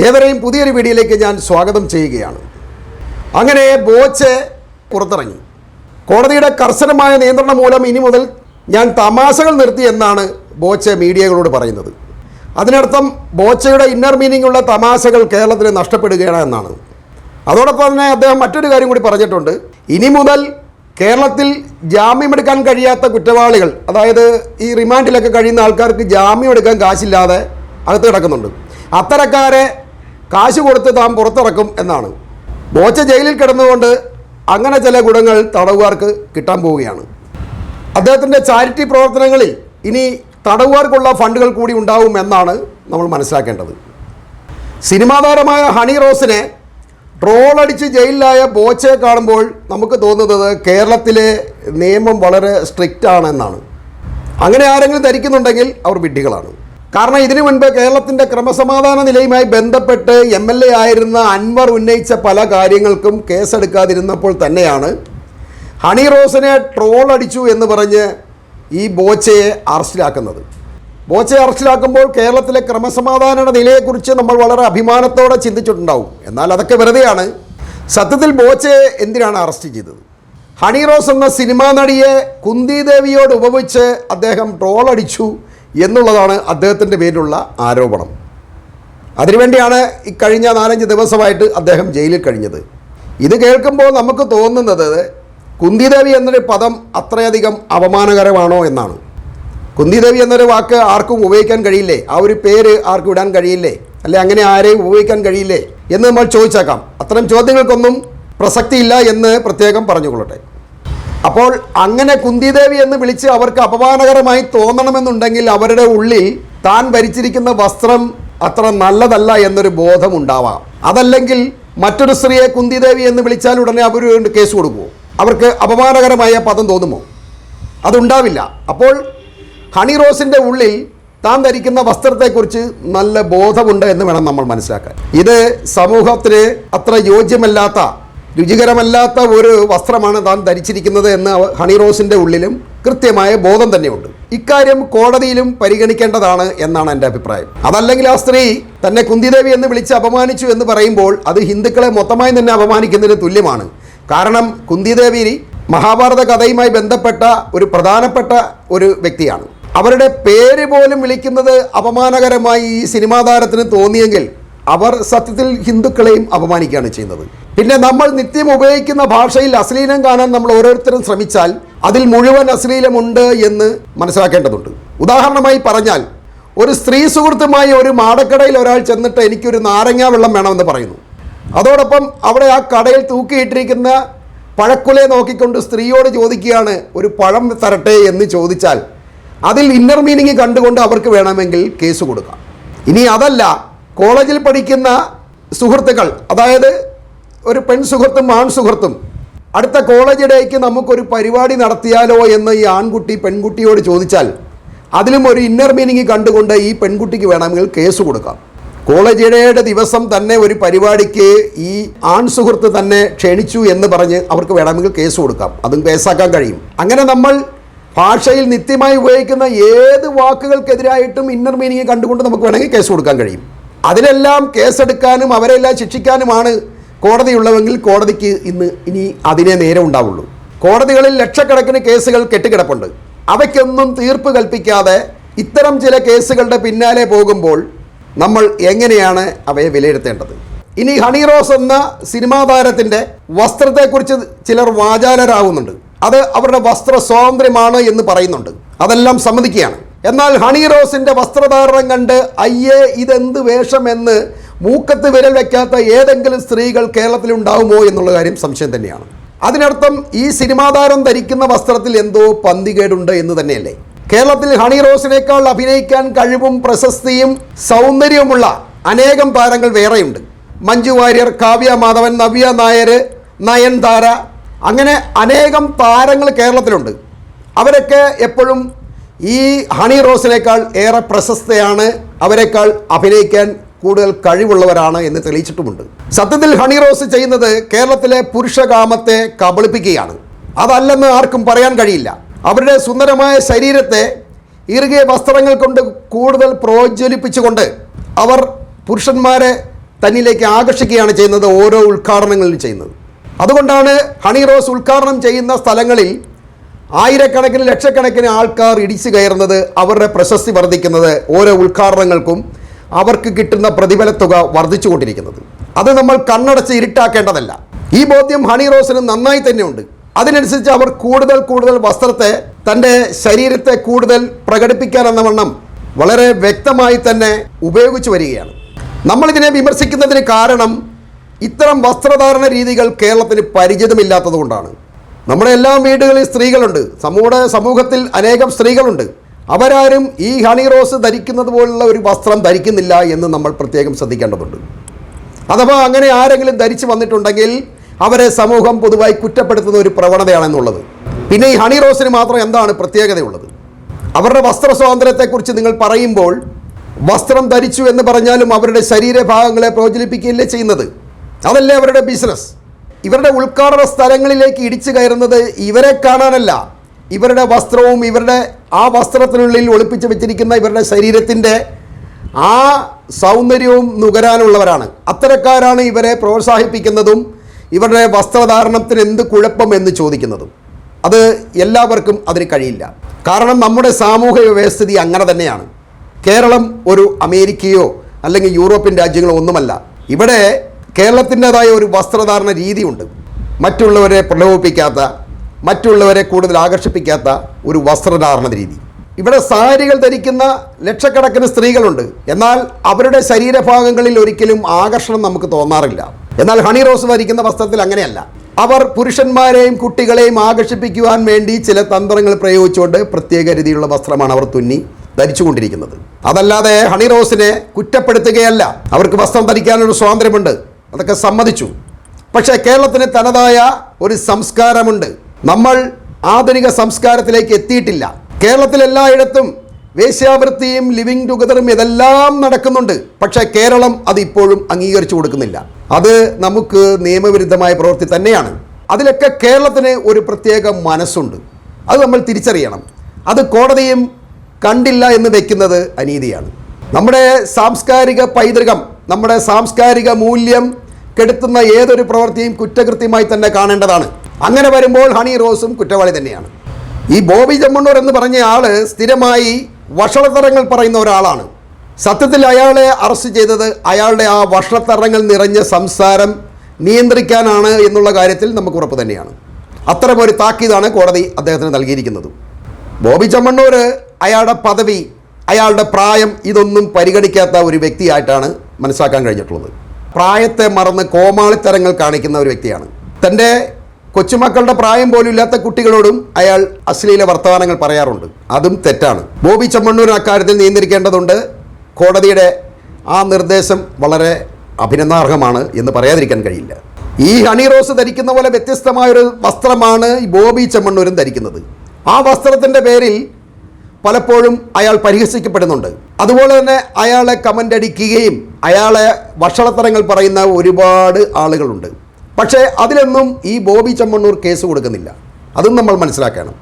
ഏവരെയും പുതിയൊരു വീഡിയോയിലേക്ക് ഞാൻ സ്വാഗതം ചെയ്യുകയാണ്. അങ്ങനെ ബോച്ചെ പുറത്തിറങ്ങി. കോടതിയുടെ കർശനമായ നിയന്ത്രണം മൂലം ഇനി മുതൽ ഞാൻ തമാശകൾ നിർത്തി എന്നാണ് ബോച്ചെ മീഡിയകളോട് പറയുന്നത്. അതിനർത്ഥം ബോച്ചയുടെ ഇന്നർ മീനിങ് ഉള്ള തമാശകൾ കേരളത്തിൽ നഷ്ടപ്പെടുകയാണ് എന്നാണ്. അതോടൊപ്പം തന്നെ അദ്ദേഹം മറ്റൊരു കാര്യം കൂടി പറഞ്ഞിട്ടുണ്ട്. ഇനി മുതൽ കേരളത്തിൽ ജാമ്യമെടുക്കാൻ കഴിയാത്ത കുറ്റവാളികൾ, അതായത് ഈ റിമാൻഡിലൊക്കെ കഴിയുന്ന ആൾക്കാർക്ക് ജാമ്യമെടുക്കാൻ കാശില്ലാതെ അകത്ത് കിടക്കുന്നുണ്ട്, അത്തരക്കാരെ കാശ് കൊടുത്ത് താൻ പുറത്തിറക്കും എന്നാണ്. ബോച്ച ജയിലിൽ കിടന്നുകൊണ്ട് അങ്ങനെ ചില ഗുണങ്ങൾ തടവുകാർക്ക് കിട്ടാൻ പോവുകയാണ്. അദ്ദേഹത്തിൻ്റെ ചാരിറ്റി പ്രവർത്തനങ്ങളിൽ ഇനി തടവുകാർക്കുള്ള ഫണ്ടുകൾ കൂടി ഉണ്ടാവും എന്നാണ് നമ്മൾ മനസ്സിലാക്കേണ്ടത്. സിനിമാ താരമായ ഹണി റോസിനെ ട്രോളടിച്ച് ജയിലിലായ ബോച്ചയെ കാണുമ്പോൾ നമുക്ക് തോന്നുന്നത് കേരളത്തിലെ നിയമം വളരെ സ്ട്രിക്റ്റ് ആണെന്നാണ്. അങ്ങനെ ആരെങ്കിലും ധരിക്കുന്നുണ്ടെങ്കിൽ അവർ വിഡ്ഢികളാണ്. കാരണം ഇതിനു മുൻപ് കേരളത്തിൻ്റെ ക്രമസമാധാന നിലയുമായി ബന്ധപ്പെട്ട് MLA ആയിരുന്ന അൻവർ ഉന്നയിച്ച പല കാര്യങ്ങൾക്കും കേസെടുക്കാതിരുന്നപ്പോൾ തന്നെയാണ് ഹണി റോസിനെ ട്രോൾ അടിച്ചു എന്ന് പറഞ്ഞ് ഈ ബോച്ചയെ അറസ്റ്റിലാക്കുന്നത്. ബോച്ചയെ അറസ്റ്റിലാക്കുമ്പോൾ കേരളത്തിലെ ക്രമസമാധാന നിലയെക്കുറിച്ച് നമ്മൾ വളരെ അഭിമാനത്തോടെ ചിന്തിച്ചിട്ടുണ്ടാവും. എന്നാൽ അതൊക്കെ വെറുതെയാണ്. സത്യത്തിൽ ബോച്ചയെ എന്തിനാണ് അറസ്റ്റ് ചെയ്തത്? ഹണി റോസ് എന്ന സിനിമാ നടിയെ കുന്തി ദേവിയോട് ഉപമിച്ച് അദ്ദേഹം ട്രോൾ അടിച്ചു എന്നുള്ളതാണ് അദ്ദേഹത്തിൻ്റെ പേരിലുള്ള ആരോപണം. അതിനുവേണ്ടിയാണ് ഇക്കഴിഞ്ഞ 4-5 ദിവസമായിട്ട് അദ്ദേഹം ജയിലിൽ കഴിഞ്ഞത്. ഇത് കേൾക്കുമ്പോൾ നമുക്ക് തോന്നുന്നത് കുന്തിദേവി എന്നൊരു പദം അത്രയധികം അപമാനകരമാണോ എന്നാണ്. കുന്തിദേവി എന്നൊരു വാക്ക് ആർക്കും ഉപയോഗിക്കാൻ കഴിയില്ലേ? ആ ഒരു പേര് ആർക്കും ഇടാൻ കഴിയില്ലേ? അല്ലെ അങ്ങനെ ആരെയും ഉപയോഗിക്കാൻ കഴിയില്ലേ എന്ന് നമ്മൾ ചോദിച്ചേക്കാം. അത്തരം ചോദ്യങ്ങൾക്കൊന്നും പ്രസക്തിയില്ല എന്ന് പ്രത്യേകം പറഞ്ഞുകൊള്ളട്ടെ. അപ്പോൾ അങ്ങനെ കുന്തിദേവി എന്ന് വിളിച്ച് അവർക്ക് അപമാനകരമായി തോന്നണമെന്നുണ്ടെങ്കിൽ അവരുടെ ഉള്ളിൽ താൻ ഭരിച്ചിരിക്കുന്ന വസ്ത്രം അത്ര നല്ലതല്ല എന്നൊരു ബോധം ഉണ്ടാവാം. അതല്ലെങ്കിൽ മറ്റൊരു സ്ത്രീയെ കുന്തിദേവി എന്ന് വിളിച്ചാൽ ഉടനെ അവർ കേസ് കൊടുക്കുമോ? അവർക്ക് അപമാനകരമായ പദം തോന്നുമോ? അതുണ്ടാവില്ല. അപ്പോൾ ഹണി റോസിൻ്റെ ഉള്ളിൽ താൻ ധരിക്കുന്ന വസ്ത്രത്തെക്കുറിച്ച് നല്ല ബോധമുണ്ട് എന്ന് വേണം നമ്മൾ മനസ്സിലാക്കാൻ. ഇത് സമൂഹത്തിന് അത്ര യോജ്യമല്ലാത്ത, രുചികരമല്ലാത്ത ഒരു വസ്ത്രമാണ് താൻ ധരിച്ചിരിക്കുന്നത് എന്ന് ഹണി റോസിൻ്റെ ഉള്ളിലും കൃത്യമായ ബോധം തന്നെയുണ്ട്. ഇക്കാര്യം കോടതിയിലും പരിഗണിക്കേണ്ടതാണ് എന്നാണ് എൻ്റെ അഭിപ്രായം. അതല്ലെങ്കിൽ ആ സ്ത്രീ തന്നെ കുന്തിദേവി എന്ന് വിളിച്ച് അപമാനിച്ചു എന്ന് പറയുമ്പോൾ അത് ഹിന്ദുക്കളെ മൊത്തമായി തന്നെ അപമാനിക്കുന്നതിന് തുല്യമാണ്. കാരണം കുന്തിദേവി മഹാഭാരത കഥയുമായി ബന്ധപ്പെട്ട ഒരു പ്രധാനപ്പെട്ട ഒരു വ്യക്തിയാണ്. അവരുടെ പേര് പോലും വിളിക്കുന്നത് അപമാനകരമായി ഈ സിനിമാ താരത്തിന് തോന്നിയെങ്കിൽ അവർ സത്യത്തിൽ ഹിന്ദുക്കളെയും അപമാനിക്കുകയാണ് ചെയ്യുന്നത്. പിന്നെ നമ്മൾ നിത്യം ഉപയോഗിക്കുന്ന ഭാഷയിൽ അശ്ലീലം കാണാൻ നമ്മൾ ഓരോരുത്തരും ശ്രമിച്ചാൽ അതിൽ മുഴുവൻ അശ്ലീലമുണ്ട് എന്ന് മനസ്സിലാക്കേണ്ടതുണ്ട്. ഉദാഹരണമായി പറഞ്ഞാൽ, ഒരു സ്ത്രീ സുഹൃത്തുമായി ഒരു മാടക്കടയിൽ ഒരാൾ ചെന്നിട്ട് എനിക്കൊരു നാരങ്ങാ വെള്ളം വേണമെന്ന് പറയുന്നു. അതോടൊപ്പം അവിടെ ആ കടയിൽ തൂക്കിയിട്ടിരിക്കുന്ന പഴക്കുലയെ നോക്കിക്കൊണ്ട് സ്ത്രീയോട് ചോദിക്കുകയാണ് ഒരു പഴം തരട്ടെ എന്ന് ചോദിച്ചാൽ അതിൽ ഇന്നർ മീനിങ് കണ്ടുകൊണ്ട് അവർക്ക് വേണമെങ്കിൽ കേസ് കൊടുക്കാം. ഇനി അതല്ല, കോളേജിൽ പഠിക്കുന്ന സുഹൃത്തുക്കൾ, അതായത് ഒരു പെൺ സുഹൃത്തും ആൺ സുഹൃത്തും അടുത്ത കോളേജ് ഡേക്ക് നമുക്കൊരു പരിപാടി നടത്തിയാലോ എന്ന് ഈ ആൺകുട്ടി പെൺകുട്ടിയോട് ചോദിച്ചാൽ അതിലും ഒരു ഇന്നർ മീനിങ് കണ്ടുകൊണ്ട് ഈ പെൺകുട്ടിക്ക് വേണമെങ്കിൽ കേസ് കൊടുക്കാം. കോളേജ് ഡേയുടെ ദിവസം തന്നെ ഒരു പരിപാടിക്ക് ഈ ആൺ സുഹൃത്ത് തന്നെ ക്ഷണിച്ചു എന്ന് പറഞ്ഞ് അവർക്ക് വേണമെങ്കിൽ കേസ് കൊടുക്കാം. അതും കേസാക്കാൻ കഴിയും. അങ്ങനെ നമ്മൾ ഭാഷയിൽ നിത്യമായി ഉപയോഗിക്കുന്ന ഏത് വാക്കുകൾക്കെതിരായിട്ടും ഇന്നർ മീനിങ് കണ്ടുകൊണ്ട് നമുക്ക് വേണമെങ്കിൽ കേസ് കൊടുക്കാൻ കഴിയും. അതിനെല്ലാം കേസെടുക്കാനും അവരെല്ലാം ശിക്ഷിക്കാനുമാണ് കോടതിയുള്ളവെങ്കിൽ കോടതിക്ക് ഇനി അതിനെ നേരെ ഉണ്ടാവുള്ളൂ. കോടതികളിൽ ലക്ഷക്കണക്കിന് കേസുകൾ കെട്ടിക്കിടപ്പുണ്ട്. അവയ്ക്കൊന്നും തീർപ്പ് കൽപ്പിക്കാതെ ഇത്തരം ചില കേസുകളുടെ പിന്നാലെ പോകുമ്പോൾ നമ്മൾ എങ്ങനെയാണ് അവയെ വിലയിരുത്തേണ്ടത്? ഇനി ഹണി റോസ് എന്ന സിനിമാ താരത്തിൻ്റെ വസ്ത്രത്തെക്കുറിച്ച് ചിലർ വാചാലരാകുന്നുണ്ട്. അത് അവരുടെ വസ്ത്ര സ്വാതന്ത്ര്യമാണ് എന്ന് പറയുന്നുണ്ട്. അതെല്ലാം സമ്മതിക്കുകയാണ്. എന്നാൽ ഹണി റോസിൻ്റെ വസ്ത്രധാരണം കണ്ട് അയ്യേ ഇതെന്ത് വേഷമെന്ന് മൂക്കത്ത് വിരൽ വയ്ക്കാത്ത ഏതെങ്കിലും സ്ത്രീകൾ കേരളത്തിലുണ്ടാവുമോ എന്നുള്ള കാര്യം സംശയം തന്നെയാണ്. അതിനർത്ഥം ഈ സിനിമാ താരം ധരിക്കുന്ന വസ്ത്രത്തിൽ എന്തോ പന്തികേടുണ്ട് എന്ന് തന്നെയല്ലേ? കേരളത്തിൽ ഹണി റോസിനേക്കാൾ അഭിനയിക്കാൻ കഴിവും പ്രശസ്തിയും സൗന്ദര്യവുമുള്ള അനേകം താരങ്ങൾ വേറെയുണ്ട്. മഞ്ജു വാര്യർ, കാവ്യ മാധവൻ, നവ്യ നായർ, നയൻതാര, അങ്ങനെ അനേകം താരങ്ങൾ കേരളത്തിലുണ്ട്. അവരൊക്കെ എപ്പോഴും ഈ ഹണി റോസിനേക്കാൾ ഏറെ പ്രശസ്തയാണ്, അവരെക്കാൾ അഭിനയിക്കാൻ കൂടുതൽ കഴിവുള്ളവരാണ് എന്ന് തെളിയിച്ചിട്ടുമുണ്ട്. സത്യത്തിൽ ഹണി റോസ് ചെയ്യുന്നത് കേരളത്തിലെ പുരുഷകാമത്തെ കബളിപ്പിക്കുകയാണ്. അതല്ലെന്ന് ആർക്കും പറയാൻ കഴിയില്ല. അവരുടെ സുന്ദരമായ ശരീരത്തെ ഇറുകിയ വസ്ത്രങ്ങൾ കൊണ്ട് കൂടുതൽ പ്രോജ്വലിപ്പിച്ചുകൊണ്ട് അവർ പുരുഷന്മാരെ തന്നിലേക്ക് ആകർഷിക്കുകയാണ് ചെയ്യുന്നത് ഓരോ ഉദ്ഘാടനങ്ങളിൽ ചെയ്യുന്നത്. അതുകൊണ്ടാണ് ഹണി റോസ് ഉദ്ഘാടനം ചെയ്യുന്ന സ്ഥലങ്ങളിൽ ആയിരക്കണക്കിന് ലക്ഷക്കണക്കിന് ആൾക്കാർ ഇടിച്ചു കയറുന്നത്, അവരുടെ പ്രശസ്തി വർദ്ധിക്കുന്നത്, ഓരോ ഉദ്ഘാടനങ്ങൾക്കും അവർക്ക് കിട്ടുന്ന പ്രതിഫല തുക വർദ്ധിച്ചുകൊണ്ടിരിക്കുന്നത്. അത് നമ്മൾ കണ്ണടച്ച് ഇരുട്ടാക്കേണ്ടതല്ല. ഈ ബോധ്യം ഹണി റോസിന് നന്നായി തന്നെയുണ്ട്. അതിനനുസരിച്ച് അവർ കൂടുതൽ വസ്ത്രത്തെ, തൻ്റെ ശരീരത്തെ കൂടുതൽ പ്രകടിപ്പിക്കാനെന്ന വണ്ണം വളരെ വ്യക്തമായി തന്നെ ഉപയോഗിച്ചു വരികയാണ്. നമ്മളിതിനെ വിമർശിക്കുന്നതിന് കാരണം ഇത്തരം വസ്ത്രധാരണ രീതികൾ കേരളത്തിന് പരിചിതമില്ലാത്തതുകൊണ്ടാണ്. നമ്മുടെ എല്ലാ വീടുകളിൽ സ്ത്രീകളുണ്ട്, സമൂഹത്തിൽ അനേകം സ്ത്രീകളുണ്ട്. അവരാരും ഈ ഹണി റോസ് ധരിക്കുന്നത് പോലുള്ള ഒരു വസ്ത്രം ധരിക്കുന്നില്ല എന്ന് നമ്മൾ പ്രത്യേകം ശ്രദ്ധിക്കേണ്ടതുണ്ട്. അഥവാ അങ്ങനെ ആരെങ്കിലും ധരിച്ചു വന്നിട്ടുണ്ടെങ്കിൽ അവരെ സമൂഹം പൊതുവായി കുറ്റപ്പെടുത്തുന്ന ഒരു പ്രവണതയാണെന്നുള്ളത്. പിന്നെ ഈ ഹണി റോസിന് മാത്രം എന്താണ് പ്രത്യേകതയുള്ളത്? അവരുടെ വസ്ത്ര സ്വാതന്ത്ര്യത്തെക്കുറിച്ച് നിങ്ങൾ പറയുമ്പോൾ വസ്ത്രം ധരിച്ചു എന്ന് പറഞ്ഞാലും അവരുടെ ശരീരഭാഗങ്ങളെ പ്രോജ്വലിപ്പിക്കുകയല്ലേ ചെയ്യുന്നത്? അതല്ലേ അവരുടെ ബിസിനസ്. ഇവരുടെ ഉദ്ഘാടന സ്ഥലങ്ങളിലേക്ക് ഇടിച്ചു കയറുന്നത് ഇവരെ കാണാനല്ല, ഇവരുടെ വസ്ത്രവും ഇവരുടെ ആ വസ്ത്രത്തിനുള്ളിൽ ഒളിപ്പിച്ച് വെച്ചിരിക്കുന്ന ഇവരുടെ ശരീരത്തിൻ്റെ ആ സൗന്ദര്യവും നുകരാനുള്ളവരാണ്. അത്തരക്കാരാണ് ഇവരെ പ്രോത്സാഹിപ്പിക്കുന്നതും ഇവരുടെ വസ്ത്രധാരണത്തിന് എന്ത് കുഴപ്പം എന്ന് ചോദിക്കുന്നതും. അത് എല്ലാവർക്കും അതിന് കഴിയില്ല. കാരണം നമ്മുടെ സാമൂഹിക വ്യവസ്ഥിതി അങ്ങനെ തന്നെയാണ്. കേരളം ഒരു അമേരിക്കയോ അല്ലെങ്കിൽ യൂറോപ്യൻ രാജ്യങ്ങളോ ഒന്നുമല്ല. ഇവിടെ കേരളത്തിൻ്റെതായ ഒരു വസ്ത്രധാരണ രീതിയുണ്ട്. മറ്റുള്ളവരെ പ്രലോഭിപ്പിക്കാത്ത, മറ്റുള്ളവരെ കൂടുതൽ ആകർഷിപ്പിക്കാത്ത ഒരു വസ്ത്രധാരണ രീതി. ഇവിടെ സാരികൾ ധരിക്കുന്ന ലക്ഷക്കണക്കിന് സ്ത്രീകളുണ്ട്. എന്നാൽ അവരുടെ ശരീരഭാഗങ്ങളിൽ ഒരിക്കലും ആകർഷണം നമുക്ക് തോന്നാറില്ല. എന്നാൽ ഹണി റോസ് ധരിക്കുന്ന വസ്ത്രത്തിൽ അങ്ങനെയല്ല. അവർ പുരുഷന്മാരെയും കുട്ടികളെയും ആകർഷിപ്പിക്കുവാൻ വേണ്ടി ചില തന്ത്രങ്ങൾ പ്രയോഗിച്ചുകൊണ്ട് പ്രത്യേക രീതിയിലുള്ള വസ്ത്രമാണ് അവർ തുന്നി ധരിച്ചുകൊണ്ടിരിക്കുന്നത്. അതല്ലാതെ ഹണി റോസിനെ കുറ്റപ്പെടുത്തുകയല്ല. അവർക്ക് വസ്ത്രം ധരിക്കാനൊരു സ്വാതന്ത്ര്യമുണ്ട്, അതൊക്കെ സമ്മതിച്ചു. പക്ഷേ കേരളത്തിന് തനതായ ഒരു സംസ്കാരമുണ്ട്. നമ്മൾ ആധുനിക സംസ്കാരത്തിലേക്ക് എത്തിയിട്ടില്ല. കേരളത്തിൽ എല്ലായിടത്തും വേശ്യാവൃത്തിയും ലിവിങ് ടുഗദറും ഇതെല്ലാം നടക്കുന്നുണ്ട്. പക്ഷേ കേരളം അത് ഇപ്പോഴും അംഗീകരിച്ചു കൊടുക്കുന്നില്ല. അത് നമുക്ക് നിയമവിരുദ്ധമായ പ്രവൃത്തി തന്നെയാണ്. അതിലൊക്കെ കേരളത്തിന് ഒരു പ്രത്യേക മനസ്സുണ്ട്. അത് നമ്മൾ തിരിച്ചറിയണം. അത് കോടതിയും കണ്ടില്ല എന്ന് വെക്കുന്നത് അനീതിയാണ്. നമ്മുടെ സാംസ്കാരിക പൈതൃകം, നമ്മുടെ സാംസ്കാരിക മൂല്യം കെടുത്തുന്ന ഏതൊരു പ്രവൃത്തിയും കുറ്റകൃത്യമായി തന്നെ കാണേണ്ടതാണ്. അങ്ങനെ വരുമ്പോൾ ഹണി റോസും കുറ്റവാളി തന്നെയാണ്. ഈ ബോബി ചെമ്മണ്ണൂർ എന്ന് പറഞ്ഞ ആൾ സ്ഥിരമായി വഷളത്തരങ്ങൾ പറയുന്ന ഒരാളാണ്. സത്യത്തിൽ അയാളെ അറസ്റ്റ് ചെയ്തത് അയാളുടെ ആ വഷളത്തരങ്ങൾ നിറഞ്ഞ സംസാരം നിയന്ത്രിക്കാനാണ് എന്നുള്ള കാര്യത്തിൽ നമുക്ക് ഉറപ്പ് തന്നെയാണ്. അത്തരമൊരു താക്കീതാണ് കോടതി അദ്ദേഹത്തിന് നൽകിയിരിക്കുന്നത്. ബോബി ചെമ്മണ്ണൂർ അയാളുടെ പദവി, അയാളുടെ പ്രായം ഇതൊന്നും പരിഗണിക്കാത്ത ഒരു വ്യക്തിയായിട്ടാണ് മനസ്സിലാക്കാൻ കഴിഞ്ഞിട്ടുള്ളത്. പ്രായത്തെ മറന്ന് കോമാളിത്തരങ്ങൾ കാണിക്കുന്ന ഒരു വ്യക്തിയാണ്. തൻ്റെ കൊച്ചുമക്കളുടെ പ്രായം പോലും ഇല്ലാത്ത കുട്ടികളോടും അയാൾ അശ്ലീല വർത്തമാനങ്ങൾ പറയാറുണ്ട്. അതും തെറ്റാണ്. ബോബി ചെമ്മണ്ണൂർ അക്കാര്യത്തിൽ നിയന്ത്രിക്കേണ്ടതുണ്ട്. കോടതിയുടെ ആ നിർദ്ദേശം വളരെ അഭിനന്ദനാർഹമാണ് എന്ന് പറയാതിരിക്കാൻ കഴിയില്ല. ഈ ഹണി റോസ് ധരിക്കുന്ന പോലെ വ്യത്യസ്തമായൊരു വസ്ത്രമാണ് ഈ ബോബി ചെമ്മണ്ണൂരും ധരിക്കുന്നത്. ആ വസ്ത്രത്തിൻ്റെ പേരിൽ പലപ്പോഴും അയാൾ പരിഹസിക്കപ്പെടുന്നുണ്ട്. അതുപോലെ തന്നെ അയാളെ കമൻ്റ് അടിക്കുകയും അയാളെ വഷളത്തരങ്ങൾ പറയുന്ന ഒരുപാട് ആളുകളുണ്ട്. പക്ഷേ അതിലൊന്നും ഈ ബോബി ചെമ്മണ്ണൂർ കേസ് കൊടുക്കുന്നില്ല. അതും നമ്മൾ മനസ്സിലാക്കണം.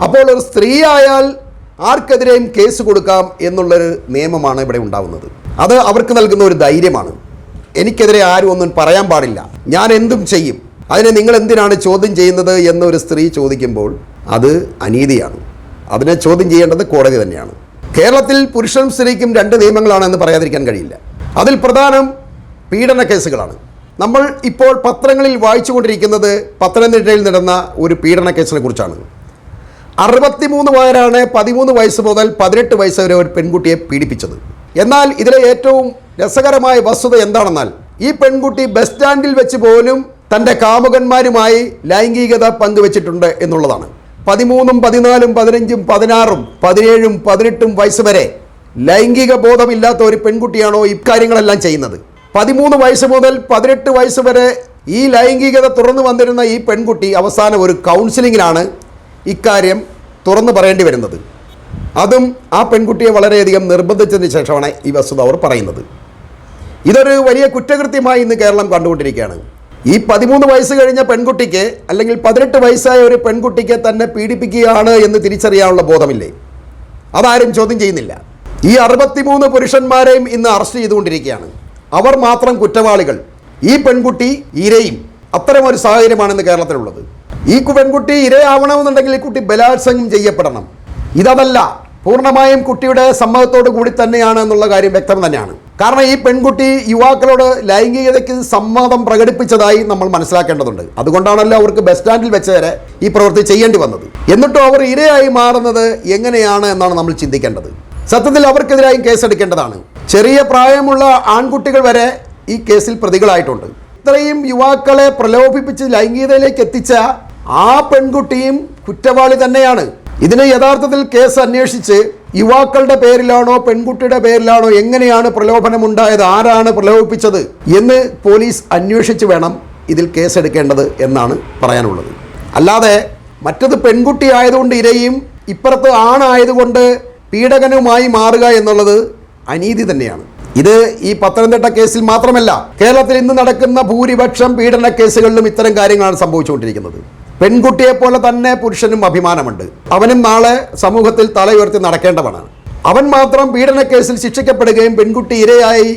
അപ്പോൾ ഒരു സ്ത്രീ ആയാൽ ആർക്കെതിരെയും കേസ് കൊടുക്കാം എന്നുള്ളൊരു നിയമമാണ് ഇവിടെ ഉണ്ടാവുന്നത്. അത് അവർക്ക് നൽകുന്ന ഒരു ധൈര്യമാണ്. എനിക്കെതിരെ ആരും ഒന്നും പറയാൻ പാടില്ല, ഞാൻ എന്തും ചെയ്യും, അതിനെ നിങ്ങൾ എന്തിനാണ് ചോദ്യം ചെയ്യുന്നത് എന്നൊരു സ്ത്രീ ചോദിക്കുമ്പോൾ അത് അനീതിയാണ്. അതിനെ ചോദ്യം ചെയ്യേണ്ടത് കോടതി തന്നെയാണ്. കേരളത്തിൽ പുരുഷനും സ്ത്രീക്കും രണ്ട് നിയമങ്ങളാണെന്ന് പറയാതിരിക്കാൻ കഴിയില്ല. അതിൽ പ്രധാനം പീഡന കേസുകളാണ്. നമ്മൾ ഇപ്പോൾ പത്രങ്ങളിൽ വായിച്ചുകൊണ്ടിരിക്കുന്നത് പത്തനംതിട്ടയിൽ നടന്ന ഒരു പീഡന കേസിനെ കുറിച്ചാണ്. 63 പേരാണ് 13 വയസ്സ് മുതൽ 18 വയസ്സ് വരെ ഒരു പെൺകുട്ടിയെ പീഡിപ്പിച്ചത്. എന്നാൽ ഇതിലെ ഏറ്റവും രസകരമായ വസ്തുത എന്താണെന്നാൽ ഈ പെൺകുട്ടി ബസ് സ്റ്റാൻഡിൽ വെച്ച് പോലും തൻ്റെ കാമുകന്മാരുമായി ലൈംഗികത പങ്കുവച്ചിട്ടുണ്ട് എന്നുള്ളതാണ്. 13, 14, 15, 16, 17, 18 വയസ്സ് വരെ ലൈംഗിക ബോധമില്ലാത്ത ഒരു പെൺകുട്ടിയാണോ ഇക്കാര്യങ്ങളെല്ലാം ചെയ്യുന്നത്? 13 വയസ്സ് മുതൽ 18 വയസ്സ് വരെ ഈ ലൈംഗികത തുറന്നു വന്നിരുന്ന ഈ പെൺകുട്ടി അവസാനം ഒരു കൗൺസിലിങ്ങിലാണ് ഇക്കാര്യം തുറന്നു പറയേണ്ടി വരുന്നത്. അതും ആ പെൺകുട്ടിയെ വളരെയധികം നിർബന്ധിച്ചതിന് ശേഷമാണ് ഈ വസ്തുത അവർ പറയുന്നത്. ഇതൊരു വലിയ കുറ്റകൃത്യമായി ഇന്ന് കേരളം കണ്ടുകൊണ്ടിരിക്കുകയാണ്. ഈ 13 വയസ്സ് കഴിഞ്ഞ പെൺകുട്ടിക്ക് അല്ലെങ്കിൽ 18 വയസ്സായ ഒരു പെൺകുട്ടിക്ക് തന്നെ പീഡിപ്പിക്കുകയാണ് എന്ന് തിരിച്ചറിയാനുള്ള ബോധമില്ലേ? അതാരും ചോദ്യം ചെയ്യുന്നില്ല. ഈ 63 പുരുഷന്മാരെയും ഇന്ന് അറസ്റ്റ് ചെയ്തുകൊണ്ടിരിക്കുകയാണ്. അവർ മാത്രം കുറ്റവാളികൾ, ഈ പെൺകുട്ടി ഇരയും. അത്തരമൊരു സാഹചര്യമാണ് ഇന്ന് കേരളത്തിലുള്ളത്. ഈ പെൺകുട്ടി ഇരയാവണമെന്നുണ്ടെങ്കിൽ ഈ കുട്ടി ബലാത്സംഗം ചെയ്യപ്പെടണം. ഇതല്ല, പൂർണ്ണമായും കുട്ടിയുടെ സമ്മതത്തോടു കൂടി തന്നെയാണ് എന്നുള്ള കാര്യം വ്യക്തം തന്നെയാണ്. കാരണം ഈ പെൺകുട്ടി യുവാക്കളോട് ലൈംഗികതയ്ക്ക് സമ്മതം പ്രകടിപ്പിച്ചതായി നമ്മൾ മനസ്സിലാക്കേണ്ടതുണ്ട്. അതുകൊണ്ടാണല്ലോ അവർക്ക് ബസ് സ്റ്റാൻഡിൽ വെച്ച് വരെ ഈ പ്രവൃത്തി ചെയ്യേണ്ടി വന്നത്. എന്നിട്ടും അവർ ഇരയായി മാറുന്നത് എങ്ങനെയാണ് എന്നാണ് നമ്മൾ ചിന്തിക്കേണ്ടത്. സത്യത്തിൽ അവർക്കെതിരായും കേസെടുക്കേണ്ടതാണ്. ചെറിയ പ്രായമുള്ള ആൺകുട്ടികൾ വരെ ഈ കേസിൽ പ്രതികളായിട്ടുണ്ട്. ഇത്രയും യുവാക്കളെ പ്രലോഭിപ്പിച്ച് ലൈംഗികതയിലേക്ക് എത്തിച്ച ആ പെൺകുട്ടിയും കുറ്റവാളി തന്നെയാണ്. ഇതിന് യഥാർത്ഥത്തിൽ കേസ് അന്വേഷിച്ച് യുവാക്കളുടെ പേരിലാണോ പെൺകുട്ടിയുടെ പേരിലാണോ എങ്ങനെയാണ് പ്രലോഭനമുണ്ടായത്, ആരാണ് പ്രലോഭിപ്പിച്ചത് എന്ന് പോലീസ് അന്വേഷിച്ച് വേണം ഇതിൽ കേസെടുക്കേണ്ടത് എന്നാണ് പറയാനുള്ളത്. അല്ലാതെ മറ്റത് പെൺകുട്ടി ആയതുകൊണ്ട് ഇരയും ഇപ്പുറത്ത് ആണായതുകൊണ്ട് പീഡകനുമായി മാറുക എന്നുള്ളത് അനീതി തന്നെയാണ്. ഇത് ഈ പത്തനംതിട്ട കേസിൽ മാത്രമല്ല, കേരളത്തിൽ ഇന്ന് നടക്കുന്ന ഭൂരിപക്ഷം പീഡന കേസുകളിലും ഇത്തരം കാര്യങ്ങളാണ് സംഭവിച്ചുകൊണ്ടിരിക്കുന്നത്. പെൺകുട്ടിയെ പോലെ തന്നെ പുരുഷനും അഭിമാനമുണ്ട്. അവനും നാളെ സമൂഹത്തിൽ തലയുയർത്തി നടക്കേണ്ടവനാണ്. അവൻ മാത്രം പീഡന കേസിൽ ശിക്ഷിക്കപ്പെടുകയും പെൺകുട്ടി ഇരയായി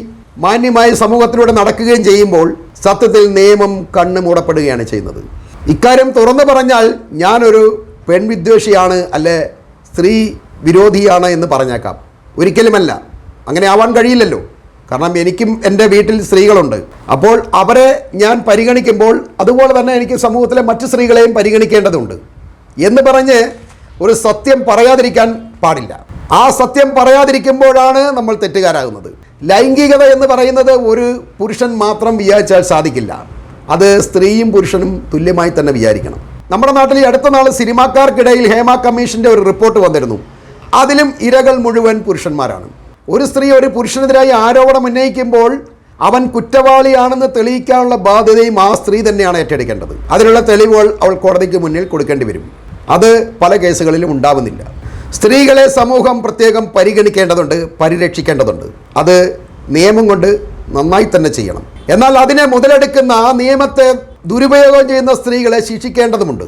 മാന്യമായി സമൂഹത്തിലൂടെ നടക്കുകയും ചെയ്യുമ്പോൾ സത്യത്തിൽ നിയമം കണ്ണ് മൂടപ്പെടുകയാണ് ചെയ്യുന്നത്. ഇക്കാര്യം തുറന്നു പറഞ്ഞാൽ ഞാനൊരു പെൺവിദ്വേഷിയാണ്, അല്ലെ സ്ത്രീ വിരോധിയാണ് എന്ന് പറഞ്ഞേക്കാം. ഒരിക്കലുമല്ല, അങ്ങനെ ആവാൻ കഴിയില്ലല്ലോ. കാരണം എനിക്കും എൻ്റെ വീട്ടിൽ സ്ത്രീകളുണ്ട്. അപ്പോൾ അവരെ ഞാൻ പരിഗണിക്കുമ്പോൾ അതുപോലെ തന്നെ എനിക്ക് സമൂഹത്തിലെ മറ്റു സ്ത്രീകളെയും പരിഗണിക്കേണ്ടതുണ്ട് എന്ന് പറഞ്ഞ് ഒരു സത്യം പറയാതിരിക്കാൻ പാടില്ല. ആ സത്യം പറയാതിരിക്കുമ്പോഴാണ് നമ്മൾ തെറ്റുകാരാകുന്നത്. ലൈംഗികത എന്ന് പറയുന്നത് ഒരു പുരുഷൻ മാത്രം വിചാരിച്ചാൽ സാധിക്കില്ല. അത് സ്ത്രീയും പുരുഷനും തുല്യമായി തന്നെ വിചാരിക്കണം. നമ്മുടെ നാട്ടിൽ ഈ അടുത്ത നാൾ സിനിമാക്കാർക്കിടയിൽ ഹേമ കമ്മീഷൻ്റെ ഒരു റിപ്പോർട്ട് വന്നിരുന്നു. അതിലും ഇരകൾ മുഴുവൻ പുരുഷന്മാരാണ്. ഒരു സ്ത്രീ ഒരു പുരുഷനെതിരായി ആരോപണം ഉന്നയിക്കുമ്പോൾ അവൻ കുറ്റവാളിയാണെന്ന് തെളിയിക്കാനുള്ള ബാധ്യതയും ആ സ്ത്രീ തന്നെയാണ് ഏറ്റെടുക്കേണ്ടത്. അതിനുള്ള തെളിവുകൾ അവൾ കോടതിക്ക് മുന്നിൽ കൊടുക്കേണ്ടി വരും. അത് പല കേസുകളിലും ഉണ്ടാവുന്നില്ല. സ്ത്രീകളെ സമൂഹം പ്രത്യേകം പരിഗണിക്കേണ്ടതുണ്ട്, പരിരക്ഷിക്കേണ്ടതുണ്ട്. അത് നിയമം കൊണ്ട് നന്നായി തന്നെ ചെയ്യണം. എന്നാൽ അതിനെ മുതലെടുക്കുന്ന ആ നിയമത്തെ ദുരുപയോഗം ചെയ്യുന്ന സ്ത്രീകളെ ശിക്ഷിക്കേണ്ടതുമുണ്ട്.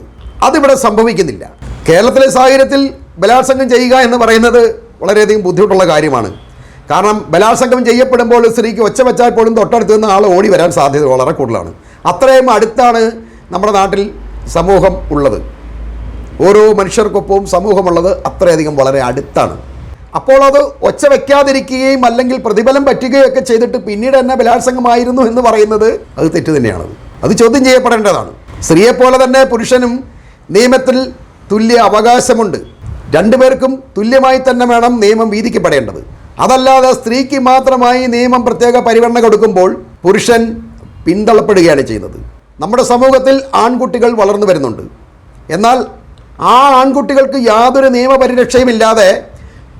അതിവിടെ സംഭവിക്കുന്നില്ല. കേരളത്തിലെ സാഹചര്യത്തിൽ ബലാത്സംഗം ചെയ്യുക എന്ന് പറയുന്നത് വളരെയധികം ബുദ്ധിമുട്ടുള്ള കാര്യമാണ്. കാരണം ബലാത്സംഗം ചെയ്യപ്പെടുമ്പോൾ സ്ത്രീക്ക് ഒച്ച വെച്ചാൽ പോലും തൊട്ടടുത്ത് നിന്ന് ആൾ ഓടി വരാൻ സാധ്യത വളരെ കൂടുതലാണ്. അത്രയും അടുത്താണ് നമ്മുടെ നാട്ടിൽ സമൂഹം ഉള്ളത്. ഓരോ മനുഷ്യർക്കൊപ്പവും സമൂഹമുള്ളത് അത്രയധികം വളരെ അടുത്താണ്. അപ്പോൾ അത് ഒച്ച വയ്ക്കാതിരിക്കുകയും അല്ലെങ്കിൽ പ്രതിഫലം പറ്റുകയൊക്കെ ചെയ്തിട്ട് പിന്നീട് തന്നെ ബലാത്സംഗമായിരുന്നു എന്ന് പറയുന്നത് അത് തെറ്റ് തന്നെയാണ്. അത് ചോദ്യം ചെയ്യപ്പെടേണ്ടതാണ്. സ്ത്രീയെപ്പോലെ തന്നെ പുരുഷനും നിയമത്തിൽ തുല്യ അവകാശമുണ്ട്. രണ്ടുപേർക്കും തുല്യമായി തന്നെ വേണം നിയമം വീതിക്കപ്പെടേണ്ടത്. അതല്ലാതെ സ്ത്രീക്ക് മാത്രമായി നിയമം പ്രത്യേക പരിഗണന കൊടുക്കുമ്പോൾ പുരുഷൻ പിന്തള്ളപ്പെടുകയാണ് ചെയ്യുന്നത്. നമ്മുടെ സമൂഹത്തിൽ ആൺകുട്ടികൾ വളർന്നു വരുന്നുണ്ട്. എന്നാൽ ആ ആൺകുട്ടികൾക്ക് യാതൊരു നിയമപരിരക്ഷയുമില്ലാതെ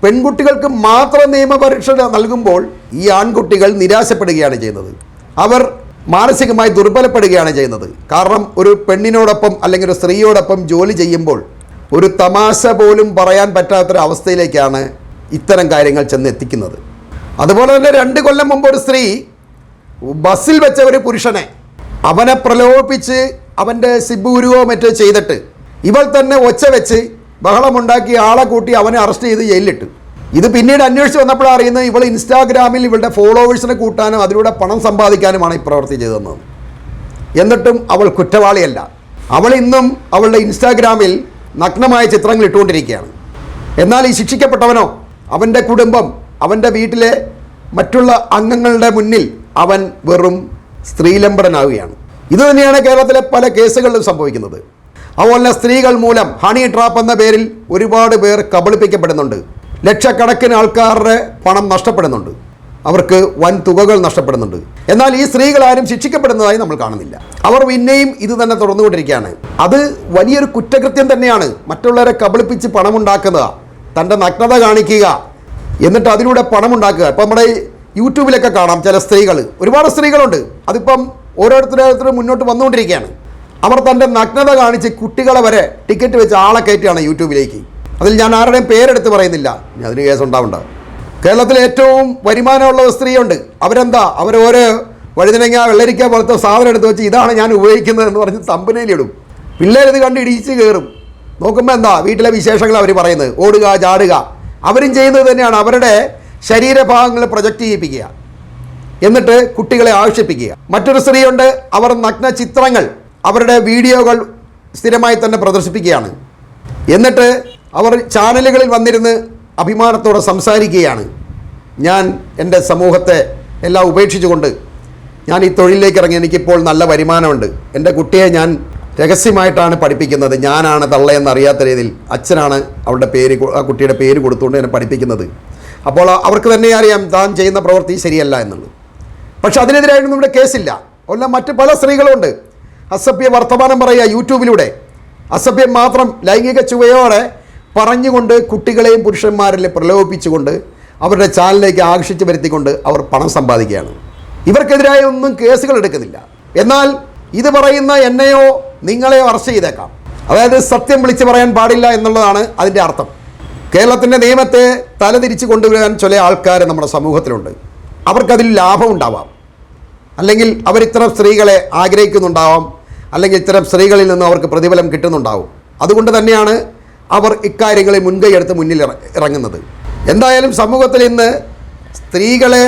പെൺകുട്ടികൾക്ക് മാത്രം നിയമപരിരക്ഷ നൽകുമ്പോൾ ഈ ആൺകുട്ടികൾ നിരാശപ്പെടുകയാണ് ചെയ്യുന്നത്. അവർ മാനസികമായി ദുർബലപ്പെടുകയാണ് ചെയ്യുന്നത്. കാരണം ഒരു പെണ്ണിനോടൊപ്പം അല്ലെങ്കിൽ ഒരു സ്ത്രീയോടൊപ്പം ജോലി ചെയ്യുമ്പോൾ ഒരു തമാശ പോലും പറയാൻ പറ്റാത്തൊരവസ്ഥയിലേക്കാണ് ഇത്തരം കാര്യങ്ങൾ ചെന്നെത്തിക്കുന്നത്. അതുപോലെ തന്നെ 2 കൊല്ലം മുമ്പ് ഒരു സ്ത്രീ ബസ്സിൽ വെച്ച ഒരു പുരുഷനെ അവനെ പ്രലോഭിപ്പിച്ച് അവൻ്റെ സിബൂരുവോ മറ്റോ ചെയ്തിട്ട് ഇവൾ തന്നെ ഒച്ച വെച്ച് ബഹളമുണ്ടാക്കി ആളെ കൂട്ടി അവനെ അറസ്റ്റ് ചെയ്ത് ജയിലിലിട്ടു. ഇത് പിന്നീട് അന്വേഷിച്ച് വന്നപ്പോഴാണ് അറിയുന്നത് ഇവൾ ഇൻസ്റ്റാഗ്രാമിൽ ഇവളുടെ ഫോളോവേഴ്സിനെ കൂട്ടാനും അതിലൂടെ പണം സമ്പാദിക്കാനുമാണ് ഈ പ്രവൃത്തി ചെയ്തതെന്ന്. എന്നിട്ടും അവൾ കുറ്റവാളിയല്ല. അവൾ ഇന്നും അവളുടെ ഇൻസ്റ്റാഗ്രാമിൽ നഗ്നമായ ചിത്രങ്ങൾ ഇട്ടുകൊണ്ടിരിക്കുകയാണ്. എന്നാൽ ഈ ശിക്ഷിക്കപ്പെട്ടവനോ അവൻ്റെ കുടുംബം, അവൻ്റെ വീട്ടിലെ മറ്റുള്ള അംഗങ്ങളുടെ മുന്നിൽ അവൻ വെറും സ്ത്രീലംബടനാവുകയാണ്. ഇതുതന്നെയാണ് കേരളത്തിലെ പല കേസുകളിലും സംഭവിക്കുന്നത്. അതുപോലെ സ്ത്രീകൾ മൂലം ഹണി ട്രാപ്പ് എന്ന പേരിൽ ഒരുപാട് പേർ കബളിപ്പിക്കപ്പെടുന്നുണ്ട്. ലക്ഷക്കണക്കിന് ആൾക്കാരുടെ പണം നഷ്ടപ്പെടുന്നുണ്ട്. അവർക്ക് വൻ തുകകൾ നഷ്ടപ്പെടുന്നുണ്ട്. എന്നാൽ ഈ സ്ത്രീകളാരും ശിക്ഷിക്കപ്പെടുന്നതായി നമ്മൾ കാണുന്നില്ല. അവർ പിന്നെയും ഇത് തന്നെ തുടർന്നുകൊണ്ടിരിക്കുകയാണ്. അത് വലിയൊരു കുറ്റകൃത്യം തന്നെയാണ്. മറ്റുള്ളവരെ കബളിപ്പിച്ച് പണമുണ്ടാക്കുക, തൻ്റെ നഗ്നത കാണിക്കുക, എന്നിട്ട് അതിലൂടെ പണമുണ്ടാക്കുക. ഇപ്പം നമ്മുടെ യൂട്യൂബിലൊക്കെ കാണാം ചില സ്ത്രീകൾ, ഒരുപാട് സ്ത്രീകളുണ്ട്. അതിപ്പം ഓരോരുത്തരും മുന്നോട്ട് വന്നുകൊണ്ടിരിക്കുകയാണ്. അവർ തൻ്റെ നഗ്നത കാണിച്ച് കുട്ടികളെ വരെ ടിക്കറ്റ് വെച്ച് ആളെ കയറ്റുകയാണ് യൂട്യൂബിലേക്ക്. അതിൽ ഞാൻ ആരുടെയും പേരെടുത്ത് പറയുന്നില്ല, അതിന് കേസുണ്ടാവണ്ട. കേരളത്തിലെ ഏറ്റവും വരുമാനമുള്ള സ്ത്രീയുണ്ട്. അവരെന്താ, അവരോരോ വഴുതനങ്ങ വെള്ളരിക്ക പോലത്തെ സാധനം എടുത്ത് വെച്ച് ഇതാണ് ഞാൻ ഉപയോഗിക്കുന്നത് എന്ന് പറഞ്ഞ് തമ്പനയിലിടും. പിള്ളേരിത് കണ്ട് ഇടിച്ച് കയറും. നോക്കുമ്പോൾ എന്താ വീട്ടിലെ വിശേഷങ്ങൾ അവർ പറയുന്നത്, ഓടുക ചാടുക. അവരും ചെയ്യുന്നത് തന്നെയാണ്, അവരുടെ ശരീരഭാഗങ്ങൾ പ്രൊജക്റ്റ് ചെയ്യിപ്പിക്കുക. എന്നിട്ട് കുട്ടികളെ ആക്ഷേപിക്കുക. മറ്റൊരു സ്ത്രീയുണ്ട്, അവർ നഗ്ന ചിത്രങ്ങൾ, അവരുടെ വീഡിയോകൾ സ്ഥിരമായി തന്നെ പ്രദർശിപ്പിക്കുകയാണ്. എന്നിട്ട് അവർ ചാനലുകളിൽ വന്നിരുന്ന് അഭിമാനത്തോടെ സംസാരിക്കുകയാണ്. ഞാൻ എൻ്റെ സമൂഹത്തെ എല്ലാം ഉപേക്ഷിച്ചുകൊണ്ട് ഞാൻ ഈ തൊഴിലിലേക്ക് ഇറങ്ങി, എനിക്കിപ്പോൾ നല്ല വരുമാനമുണ്ട്, എൻ്റെ കുട്ടിയെ ഞാൻ രഹസ്യമായിട്ടാണ് പഠിപ്പിക്കുന്നത്, ഞാനാണ് തള്ളയെന്നറിയാത്ത രീതിയിൽ അച്ഛനാണ് അവളുടെ പേര്, ആ കുട്ടിയുടെ പേര് കൊടുത്തുകൊണ്ട് എന്നെ പഠിപ്പിക്കുന്നത്. അപ്പോൾ അവർക്ക് തന്നെ അറിയാം താൻ ചെയ്യുന്ന പ്രവൃത്തി ശരിയല്ല എന്നുള്ളത്. പക്ഷെ അതിനെതിരായിട്ട് നമ്മുടെ കേസില്ല. അല്ല, മറ്റ് പല സ്ത്രീകളുമുണ്ട് അസഭ്യ വർത്തമാനം പറയുക യൂട്യൂബിലൂടെ, അസഭ്യം മാത്രം ലൈംഗിക ചുവയോടെ പറഞ്ഞുകൊണ്ട് കുട്ടികളെയും പുരുഷന്മാരിലെ പ്രലോഭിപ്പിച്ചുകൊണ്ട് അവരുടെ ചാനലിലേക്ക് ആകർഷിച്ച് വരുത്തിക്കൊണ്ട് അവർ പണം സമ്പാദിക്കുകയാണ്. ഇവർക്കെതിരായ ഒന്നും കേസുകൾ എടുക്കുന്നില്ല. എന്നാൽ ഇത് പറയുന്ന എന്നെയോ നിങ്ങളെയോ അറസ്റ്റ് ചെയ്തേക്കാം. അതായത് സത്യം വിളിച്ച് പറയാൻ പാടില്ല എന്നുള്ളതാണ് അതിൻ്റെ അർത്ഥം. കേരളത്തിൻ്റെ നിയമത്തെ തലതിരിച്ച് കൊണ്ടുവരാൻ ചില ആൾക്കാർ നമ്മുടെ സമൂഹത്തിലുണ്ട്. അവർക്കതിൽ ലാഭം ഉണ്ടാവാം, അല്ലെങ്കിൽ അവരിത്തരം സ്ത്രീകളെ ആഗ്രഹിക്കുന്നുണ്ടാവാം, അല്ലെങ്കിൽ ഇത്തരം സ്ത്രീകളിൽ നിന്ന് അവർക്ക് പ്രതിഫലം കിട്ടുന്നുണ്ടാവും. അതുകൊണ്ട് തന്നെയാണ് അവർ ഇക്കാര്യങ്ങളിൽ മുൻകൈ എടുത്ത് മുന്നിൽ ഇറങ്ങുന്നത്. എന്തായാലും സമൂഹത്തിൽ ഇന്ന് സ്ത്രീകളെ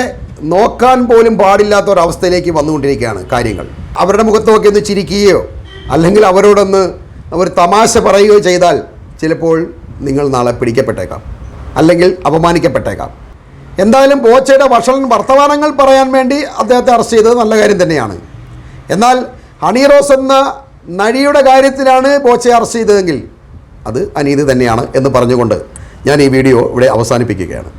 നോക്കാൻ പോലും പാടില്ലാത്ത ഒരവസ്ഥയിലേക്ക് വന്നുകൊണ്ടിരിക്കുകയാണ് കാര്യങ്ങൾ. അവരുടെ മുഖത്ത് നോക്കി ഒന്ന് ചിരിക്കുകയോ അല്ലെങ്കിൽ അവരോടൊന്ന് ഒരു തമാശ പറയുകയോ ചെയ്താൽ ചിലപ്പോൾ നിങ്ങൾ നാളെ പിടിക്കപ്പെട്ടേക്കാം, അല്ലെങ്കിൽ അപമാനിക്കപ്പെട്ടേക്കാം. എന്തായാലും ബോച്ചയുടെ വർത്തമാനങ്ങൾ പറയാൻ വേണ്ടി അദ്ദേഹത്തെ അറസ്റ്റ് ചെയ്തത് നല്ല കാര്യം തന്നെയാണ്. എന്നാൽ ഹണി റോസ് എന്ന നടിയുടെ കാര്യത്തിലാണ് ബോച്ചയെ അറസ്റ്റ് ചെയ്തതെങ്കിൽ അത് അനീതി തന്നെയാണ് എന്ന് പറഞ്ഞുകൊണ്ട് ഞാൻ ഈ വീഡിയോ ഇവിടെ അവസാനിപ്പിക്കുകയാണ്.